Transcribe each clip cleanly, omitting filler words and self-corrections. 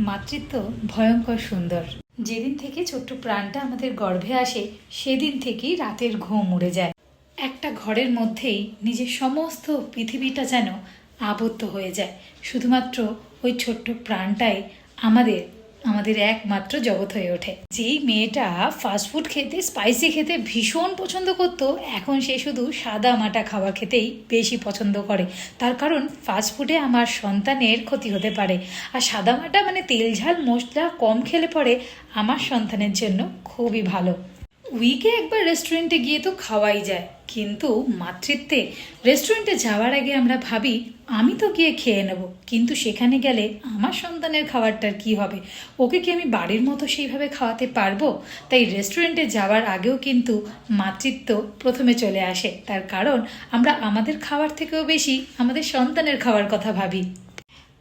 মাতৃত্ব ভয়ঙ্কর সুন্দর। যেদিন থেকে ছোট্ট প্রাণটা আমাদের গর্ভে আসে সেদিন থেকেই রাতের ঘুম উড়ে যায়। একটা ঘরের মধ্যেই নিজের সমস্ত পৃথিবীটা যেন আবদ্ধ হয়ে যায়। শুধুমাত্র ওই ছোট্ট প্রাণটাই আমাদের আমাদের একমাত্র জগৎ হয়ে ওঠে। যেই মেয়েটা ফাস্টফুড খেতে, স্পাইসি খেতে ভীষণ পছন্দ করতো, এখন সে শুধু সাদা মাটা খাবার খেতেই বেশি পছন্দ করে। তার কারণ ফাস্টফুডে আমার সন্তানের ক্ষতি হতে পারে, আর সাদা মাটা মানে তেল ঝাল মশলা কম খেলে পরে আমার সন্তানের জন্য খুবই ভালো। উইকে একবার রেস্টুরেন্টে গিয়ে তো খাওয়াই যায়, কিন্তু মাতৃত্বে রেস্টুরেন্টে যাওয়ার আগে আমরা ভাবি আমি তো গিয়ে খেয়ে নেব, কিন্তু সেখানে গেলে আমার সন্তানের খাবারটার কি হবে? ওকে কি আমি বাড়ির মতো সেইভাবে খাওয়াতে পারবো? তাই রেস্টুরেন্টে যাওয়ার আগেও কিন্তু মাতৃত্ব প্রথমে চলে আসে। তার কারণ আমরা আমাদের খাবার থেকেও বেশি আমাদের সন্তানের খাওয়ার কথা ভাবি।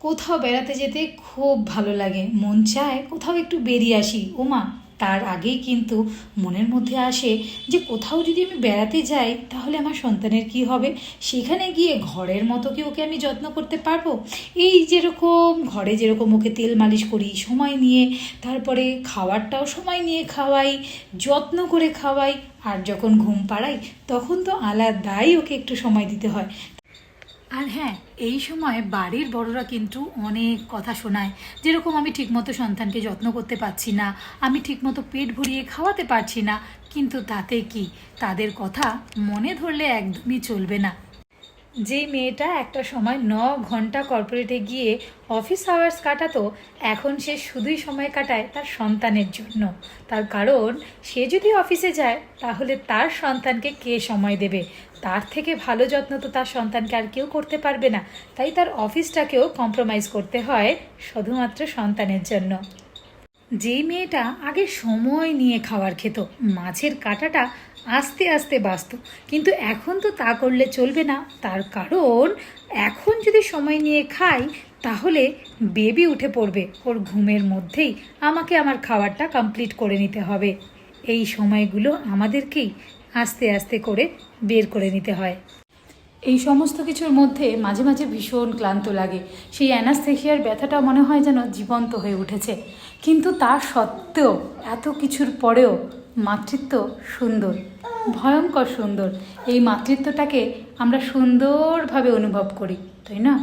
কোথাও বেড়াতে যেতে খুব ভালো লাগে, মন চায় কোথাও একটু বেরিয়ে আসি। ওমা, তার আগেই কিন্তু মনের মধ্যে আসে যে কোথাও যদি আমি বেড়াতে যাই তাহলে আমার সন্তানের কি হবে? সেখানে গিয়ে ঘরের মতো কি ওকে আমি যত্ন করতে পারবো? এই যেরকম ঘরে যেরকম ওকে তেল মালিশ করি সময় নিয়ে, তারপরে খাবারটাও সময় নিয়ে খাওয়াই, যত্ন করে খাওয়াই, আর যখন ঘুম পাড়াই তখন তো আলাদাই ওকে একটু সময় দিতে হয়। আর হ্যাঁ, এই সময় বাড়ির বড়রা কিন্তু অনেক কথা শোনায়, যেরকম আমি ঠিকমতো সন্তানকে যত্ন করতে পারছি না, আমি ঠিকমতো পেট ভরিয়ে খাওয়াতে পারছি না। কিন্তু তাতে কি, তাদের কথা মনে ধরলে একদমই চলবে না। যে মেয়েটা একটা সময় 9 ঘন্টা কর্পোরেটে গিয়ে অফিস আওয়ার্স কাটাতো, এখন সে শুধুই সময় কাটায় তার সন্তানের জন্য। তার কারণ সে যদি অফিসে যায় তাহলে তার সন্তানকে কে সময় দেবে? তার থেকে ভালো যত্ন তো তার সন্তানকে আর কেউ করতে পারবে না। তাই তার অফিসটাকেও কম্প্রোমাইজ করতে হয় শুধুমাত্র সন্তানের জন্য। যেই মেয়েটা আগে সময় নিয়ে খাবার খেত, মাছের কাঁটাটা আস্তে আস্তে বাছতো, কিন্তু এখন তো তা করলে চলবে না। তার কারণ এখন যদি সময় নিয়ে খাই তাহলে বেবি উঠে পড়বে, ওর ঘুমের মধ্যেই আমাকে আমার খাবারটা কমপ্লিট করে নিতে হবে। এই সময়গুলো আমাদেরকেই আস্তে আস্তে করে বের করে নিতে হয়। এই সমস্ত কিছুর মধ্যে মাঝে মাঝে ভীষণ ক্লান্ত লাগে। সেই অ্যানাস্থেশিয়ার ব্যথাটা মনে হয় যেন জীবন্ত হয়ে উঠেছে। কিন্তু তার সত্ত্বেও, এত কিছুর পরেও মাতৃত্ব সুন্দর, ভয়ঙ্কর সুন্দর। এই মাতৃত্বটাকে আমরা সুন্দরভাবে অনুভব করি, তাই না?